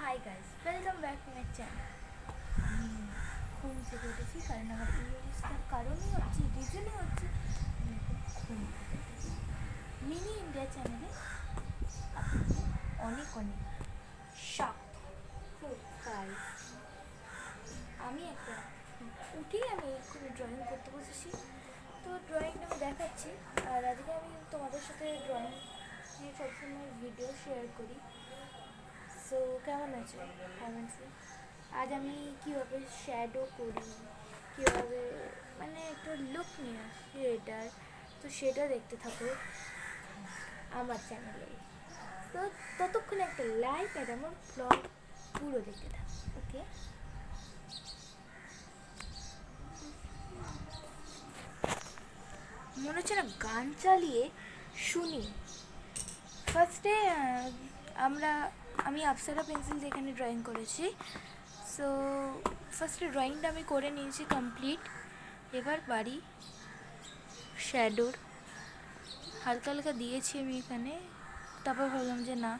Hi guys, welcome back to my channel. আমি ঘুম থেকে উঠেছি, কারণ আমার এই অবস্থার কারণই হচ্ছে, রিজনই হচ্ছে আমি এখন ঘুম থেকে উঠেছি। মিনি ইন্ডিয়া চ্যানেলে আপনাকে অনেক অনেক স্বাগত। গাইস, আমি এক্ষুনি ড্রয়িং করতে বসেছি। তো ড্রয়িংটা আমি দেখাচ্ছি। আর আজকে আমি তোমাদের সাথে ড্রয়িং নিয়ে সবসময় ভিডিও শেয়ার করি। সো কেমন আছে কমেন্টসে? আজ আমি কীভাবে শ্যাডো করি, কীভাবে মানে একটা লুক নিয়ে আসি এটার, তো সেটা দেখতে থাকো আমার চ্যানেলে। তো ততক্ষণে একটা লাইক আর আমার ব্লগ পুরো দেখতে থাকো, ওকে? মনে হচ্ছে না গান চালিয়ে শুনি। ফার্স্টে আমি আপসারা পেন্সিল দিয়ে এখানে ড্রয়িং করেছি। সো ফার্স্টে ড্রয়িংটা আমি করে নিয়েছি কমপ্লিট। এবার বাড়ি শ্যাডোর হালকা হালকা দিয়েছি আমি এখানে। তারপর ভাবলাম যে না,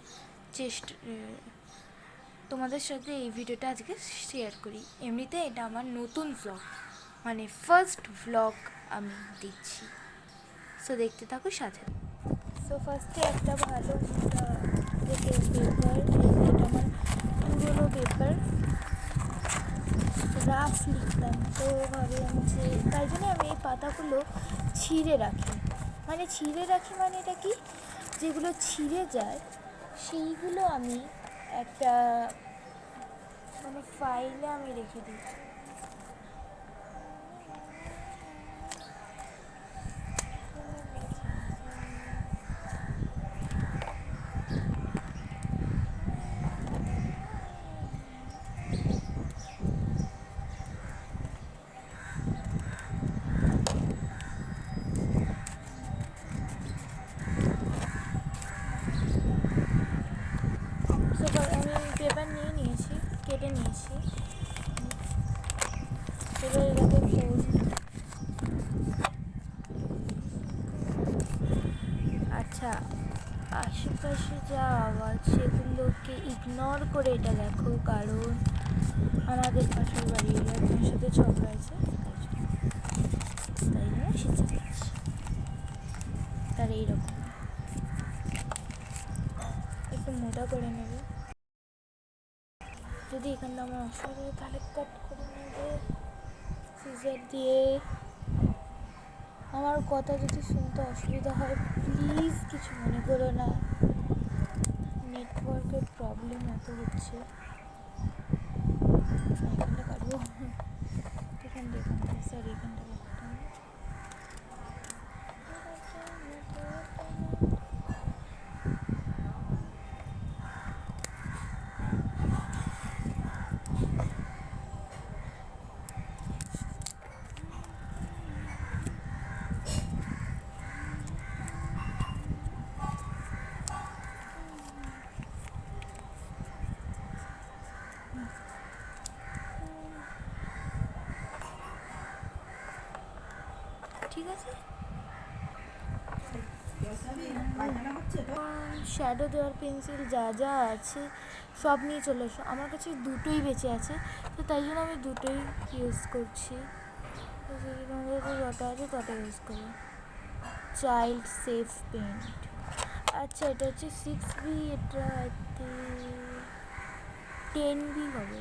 তোমাদের সাথে এই ভিডিওটা আজকে শেয়ার করি। এমনিতে এটা আমার নতুন ভ্লগ, মানে ফার্স্ট ভ্লগ আমি দিচ্ছি। সো দেখতে থাকো সাথে। সো ফার্স্টে একটা ভালো থেকে পেপার, এটা আমার পুরোনো পেপার, রাফ লিখতাম। তো ভাবলাম যে তাই জন্য আমি এই পাতাগুলো ছিঁড়ে রাখি। মানে এটা কি, যেগুলো ছিঁড়ে যায় সেইগুলো আমি একটা মানে ফাইলে আমি রেখে দিই। আমি পেপার নিয়ে নিয়েছি, কেটে নিয়েছি। এবার এটাকে আচ্ছা, আশেপাশে যা আওয়াজ সেগুলোকে ইগনোর করে এটা দেখো, কারণ আমাদের পাশের বাড়ির একজনের সাথে ঝগড়া আছে, তাই জন্য সে চেঁচাচ্ছে। তার এইরকম একটু মোটা করে নেবে। যদি এখানটা আমার অসুবিধা হয় তাহলে কাট করে নেবে সিজার দিয়ে। আমার কথা যদি শুনতে অসুবিধা হয় প্লিজ কিছু মনে করো না, নেটওয়ার্কের প্রবলেম এত হচ্ছে। এখানটা কাটবো, এখানটা সরি, এখানটা কাটতে হবে। ঠিক আছে, শ্যাডো দেওয়ার পেন্সিল যা যা আছে সব নিয়ে চলে এসো। আমার কাছে দুটোই বেঁচে আছে, তো তাই জন্য আমি দুটোই ইউজ করছি। যটা আছে তটা ইউজ করো। চাইল্ড সেফ পেন্ট, আচ্ছা এটা হচ্ছে 6B, এটা 10B হবে,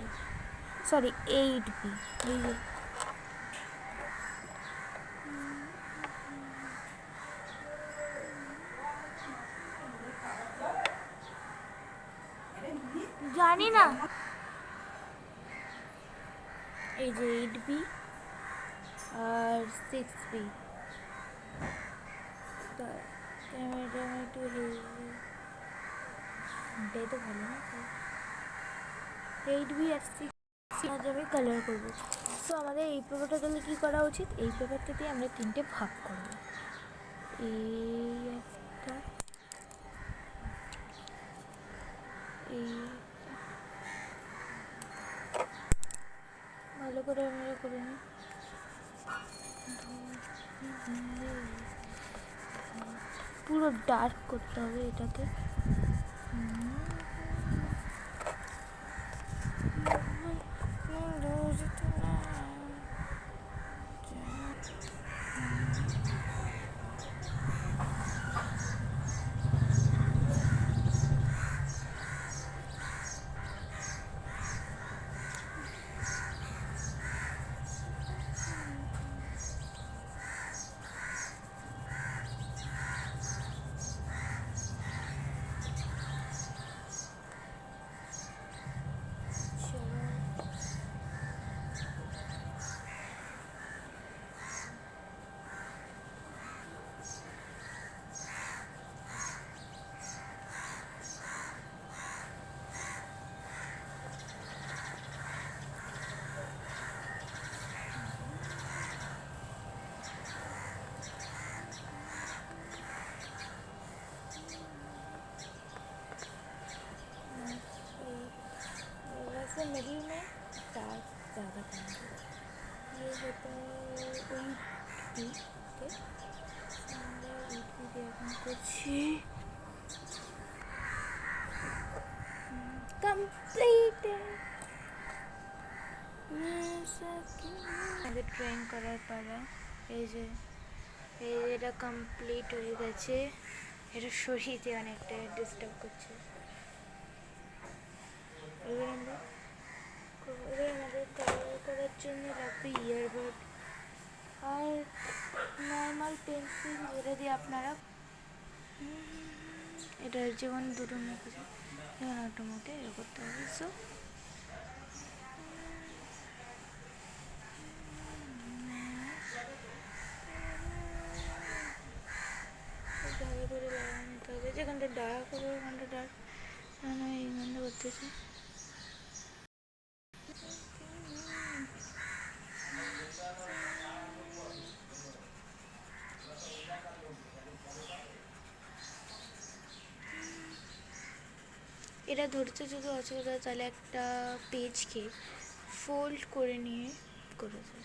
সরি 8B। এই যে জানি না, এই যে 8B আর 6B। ক্যামেরাটা আমি একটু এটাই তো ভালো না, 8B আর 6 আজ আমি কালার করবো। সো আমাদের এই পেপারটা তাহলে কী করা উচিত, এই পেপারটা দিয়ে আমরা তিনটে ভাগ করবো। এই একটা, এই ভালো করে আমরা করে নিই। পুরো ডার্ক করতে হবে এটাকে। में मिडिल में डार्क ज़्यादा करेंगे। ये होता है वीट भी, ओके। वीट भी दे अपन कुछ कंप्लीट আমাদের ট্রেন করার পালা। এই যে এটা কমপ্লিট হয়ে গেছে। এটা সরিয়েতে অনেকটা ডিস্টার্ব করছে। এবার আমাদের কালার করার জন্য লাগবে ইয়ারবাড আর নর্মাল পেন্সিল, যেটা দিয়ে আপনারা এটা যেমন দুটো মুখ আছে, যেমন একটা মুখে এ করতে হবে। সো ভালো করে লাগা নিতে হবে। যেখানটা ডার্ক হবে ওখানটা ডার্ক, আমি এইখানটা করতেছি। এটা ধরতে যদি অসুবিধা হয় তাহলে একটা পেজকে ফোল্ড করে নিয়ে করে দেয়।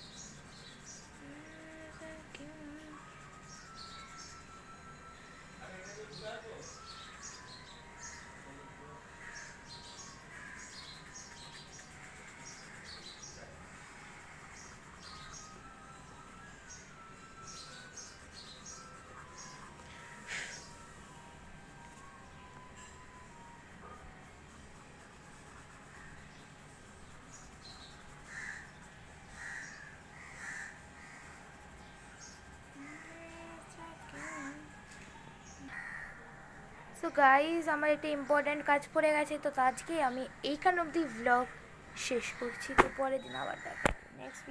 সো গাইজ, আমার একটা ইম্পর্ট্যান্ট কাজ পড়ে গেছে, তো আজকে আমি এইখান অবধি ব্লগ শেষ করছি। তো পরের দিন আবার দেখা নেক্সট